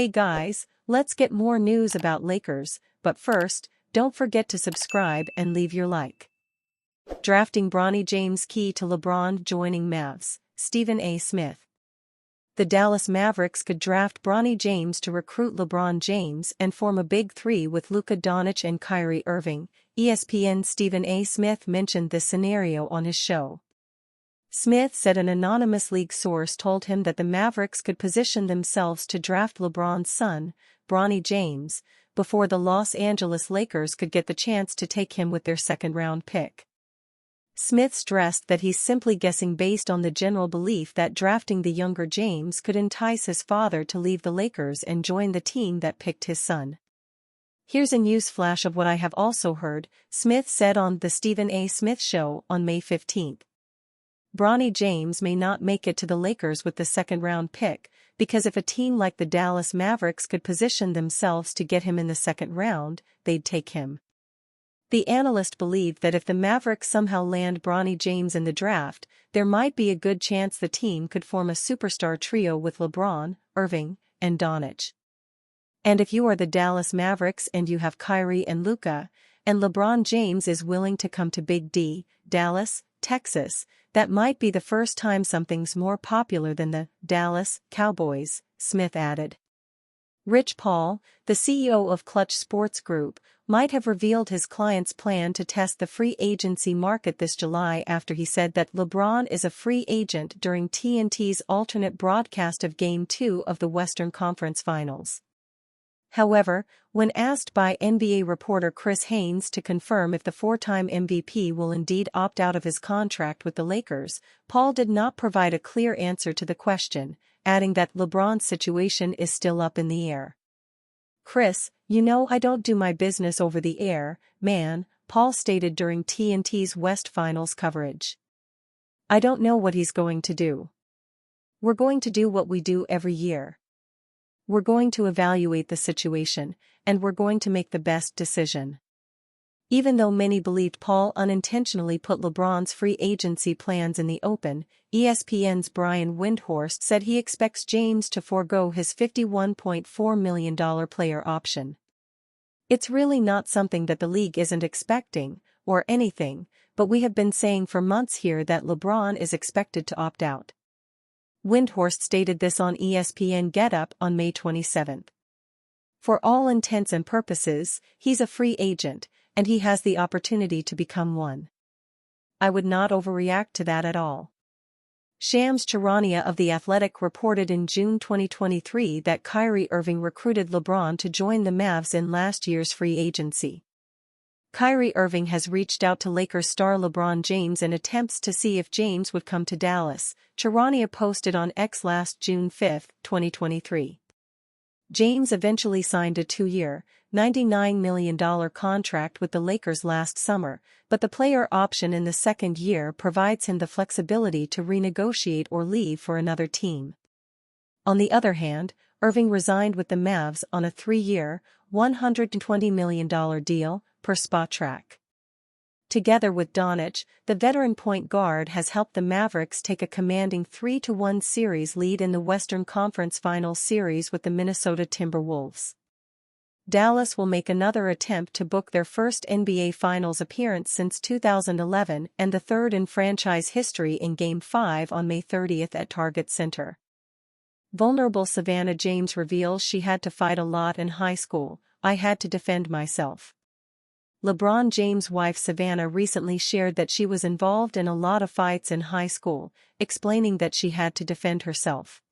Hey guys, let's get more news about Lakers, but first, don't forget to subscribe and leave your like. Drafting Bronny James key to LeBron joining Mavs, Stephen A. Smith. The Dallas Mavericks could draft Bronny James to recruit LeBron James and form a big three with Luka Doncic and Kyrie Irving. ESPN's Stephen A. Smith mentioned this scenario on his show. Smith said an anonymous league source told him that the Mavericks could position themselves to draft LeBron's son, Bronny James, before the Los Angeles Lakers could get the chance to take him with their second-round pick. Smith stressed that he's simply guessing based on the general belief that drafting the younger James could entice his father to leave the Lakers and join the team that picked his son. Here's a newsflash of what I have also heard, Smith said on The Stephen A. Smith Show on May 15. Bronny James may not make it to the Lakers with the second-round pick, because if a team like the Dallas Mavericks could position themselves to get him in the second round, they'd take him. The analyst believed that if the Mavericks somehow land Bronny James in the draft, there might be a good chance the team could form a superstar trio with LeBron, Irving, and Doncic. And if you are the Dallas Mavericks and you have Kyrie and Luka, and LeBron James is willing to come to Big D, Dallas, Texas, that might be the first time something's more popular than the Dallas Cowboys, Smith added. Rich Paul, the CEO of Clutch Sports Group, might have revealed his client's plan to test the free agency market this July after he said that LeBron is a free agent during TNT's alternate broadcast of Game 2 of the Western Conference Finals. However, when asked by NBA reporter Chris Haynes to confirm if the four-time MVP will indeed opt out of his contract with the Lakers, Paul did not provide a clear answer to the question, adding that LeBron's situation is still up in the air. Chris, you know I don't do my business over the air, man, Paul stated during TNT's West Finals coverage. I don't know what he's going to do. We're going to do what we do every year. We're going to evaluate the situation, and we're going to make the best decision. Even though many believed Paul unintentionally put LeBron's free agency plans in the open, ESPN's Brian Windhorst said he expects James to forego his $51.4 million player option. It's really not something that the league isn't expecting, or anything, but we have been saying for months here that LeBron is expected to opt out. Windhorst stated this on ESPN Get Up on May 27. For all intents and purposes, he's a free agent, and he has the opportunity to become one. I would not overreact to that at all. Shams Charania of The Athletic reported in June 2023 that Kyrie Irving recruited LeBron to join the Mavs in last year's free agency. Kyrie Irving has reached out to Lakers star LeBron James in attempts to see if James would come to Dallas, Charania posted on X last June 5, 2023. James eventually signed a two-year, $99 million contract with the Lakers last summer, but the player option in the second year provides him the flexibility to renegotiate or leave for another team. On the other hand, Irving resigned with the Mavs on a three-year, $120 million deal, per Spotrac. Together with Doncic, the veteran point guard has helped the Mavericks take a commanding 3-1 series lead in the Western Conference Finals series with the Minnesota Timberwolves. Dallas will make another attempt to book their first NBA Finals appearance since 2011 and the third in franchise history in Game 5 on May 30 at Target Center. Vulnerable Savannah James reveals she had to fight a lot in high school. I had to defend myself. LeBron James' wife Savannah recently shared that she was involved in a lot of fights in high school, explaining that she had to defend herself.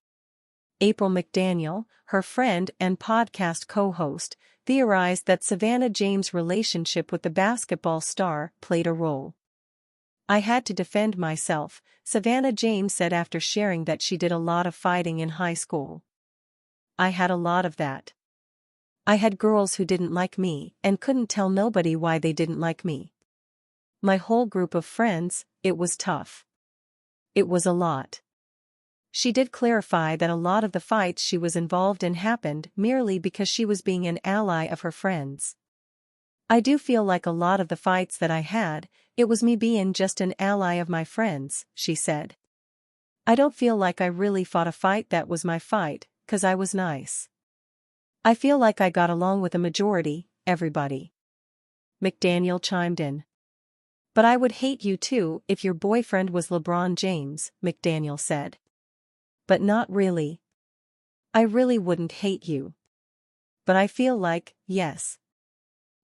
April McDaniel, her friend and podcast co-host, theorized that Savannah James' relationship with the basketball star played a role. I had to defend myself, Savannah James said after sharing that she did a lot of fighting in high school. I had a lot of that. I had girls who didn't like me and couldn't tell nobody why they didn't like me. My whole group of friends, it was tough. It was a lot. She did clarify that a lot of the fights she was involved in happened merely because she was being an ally of her friends. I do feel like a lot of the fights that I had, it was me being just an ally of my friends, she said. I don't feel like I really fought a fight that was my fight, 'cause I was nice. I feel like I got along with a majority, everybody. McDaniel chimed in. But I would hate you too if your boyfriend was LeBron James, McDaniel said. But not really. I really wouldn't hate you. But I feel like, yes.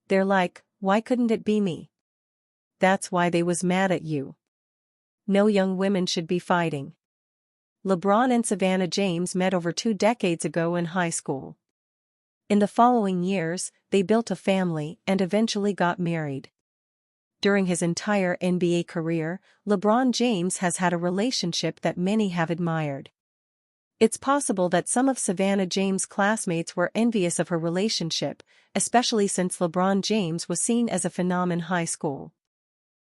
They're like, why couldn't it be me? That's why they was mad at you. No young women should be fighting. LeBron and Savannah James met over 2 decades ago in high school. In the following years, they built a family and eventually got married. During his entire NBA career, LeBron James has had a relationship that many have admired. It's possible that some of Savannah James' classmates were envious of her relationship, especially since LeBron James was seen as a phenom in high school.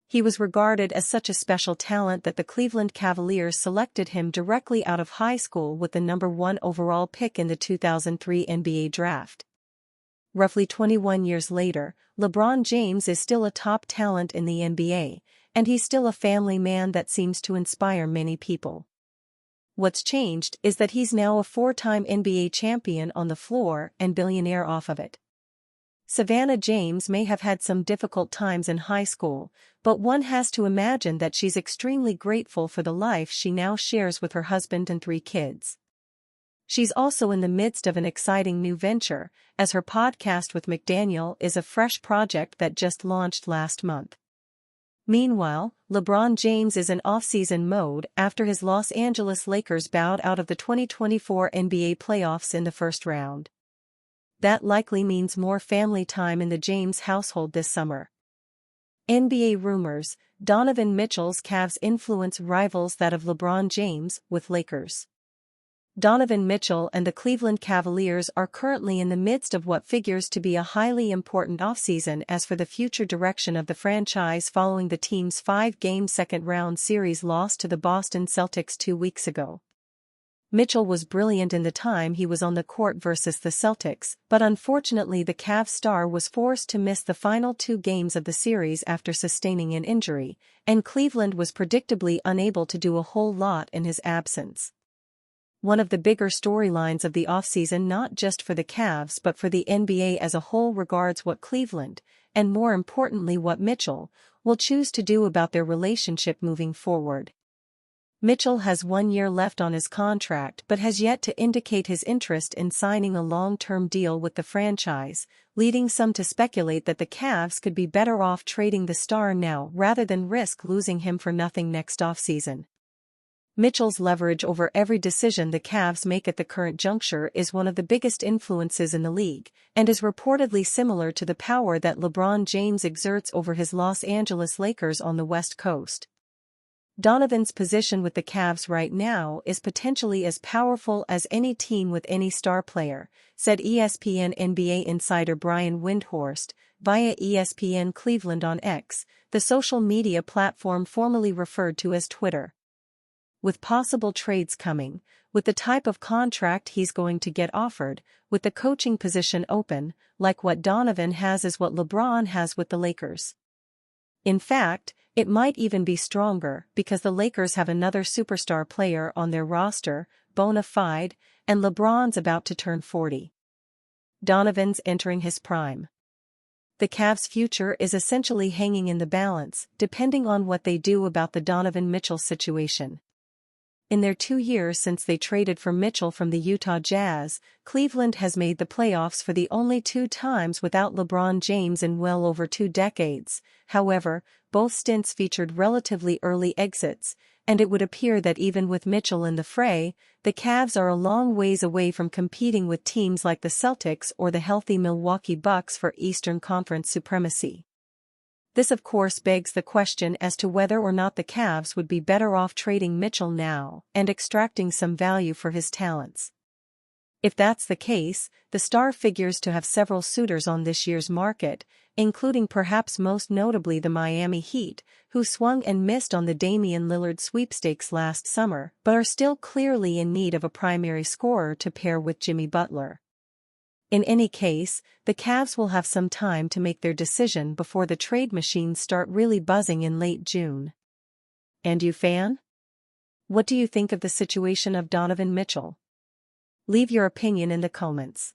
He was regarded as such a special talent that the Cleveland Cavaliers selected him directly out of high school with the number 1 overall pick in the 2003 NBA draft. Roughly 21 years later, LeBron James is still a top talent in the NBA, and he's still a family man that seems to inspire many people. What's changed is that he's now a 4-time NBA champion on the floor and billionaire off of it. Savannah James may have had some difficult times in high school, but one has to imagine that she's extremely grateful for the life she now shares with her husband and 3 kids. She's also in the midst of an exciting new venture, as her podcast with McDaniel is a fresh project that just launched last month. Meanwhile, LeBron James is in off-season mode after his Los Angeles Lakers bowed out of the 2024 NBA playoffs in the first round. That likely means more family time in the James household this summer. NBA rumors: Donovan Mitchell's Cavs influence rivals that of LeBron James with Lakers. Donovan Mitchell and the Cleveland Cavaliers are currently in the midst of what figures to be a highly important offseason as for the future direction of the franchise following the team's 5-game second-round series loss to the Boston Celtics 2 weeks ago. Mitchell was brilliant in the time he was on the court versus the Celtics, but unfortunately the Cavs star was forced to miss the final 2 games of the series after sustaining an injury, and Cleveland was predictably unable to do a whole lot in his absence. One of the bigger storylines of the offseason, not just for the Cavs but for the NBA as a whole, regards what Cleveland, and more importantly what Mitchell, will choose to do about their relationship moving forward. Mitchell has 1 year left on his contract but has yet to indicate his interest in signing a long-term deal with the franchise, leading some to speculate that the Cavs could be better off trading the star now rather than risk losing him for nothing next offseason. Mitchell's leverage over every decision the Cavs make at the current juncture is one of the biggest influences in the league, and is reportedly similar to the power that LeBron James exerts over his Los Angeles Lakers on the West Coast. Donovan's position with the Cavs right now is potentially as powerful as any team with any star player, said ESPN NBA insider Brian Windhorst, via ESPN Cleveland on X, the social media platform formerly referred to as Twitter. With possible trades coming, with the type of contract he's going to get offered, with the coaching position open, like what Donovan has is what LeBron has with the Lakers. In fact, it might even be stronger because the Lakers have another superstar player on their roster, bona fide, and LeBron's about to turn 40. Donovan's entering his prime. The Cavs' future is essentially hanging in the balance, depending on what they do about the Donovan Mitchell situation. In their 2 years since they traded for Mitchell from the Utah Jazz, Cleveland has made the playoffs for the only 2 times without LeBron James in well over 2 decades. However, both stints featured relatively early exits, and it would appear that even with Mitchell in the fray, the Cavs are a long ways away from competing with teams like the Celtics or the healthy Milwaukee Bucks for Eastern Conference supremacy. This of course begs the question as to whether or not the Cavs would be better off trading Mitchell now and extracting some value for his talents. If that's the case, the star figures to have several suitors on this year's market, including perhaps most notably the Miami Heat, who swung and missed on the Damian Lillard sweepstakes last summer but are still clearly in need of a primary scorer to pair with Jimmy Butler. In any case, the Cavs will have some time to make their decision before the trade machines start really buzzing in late June. And you, fan? What do you think of the situation of Donovan Mitchell? Leave your opinion in the comments.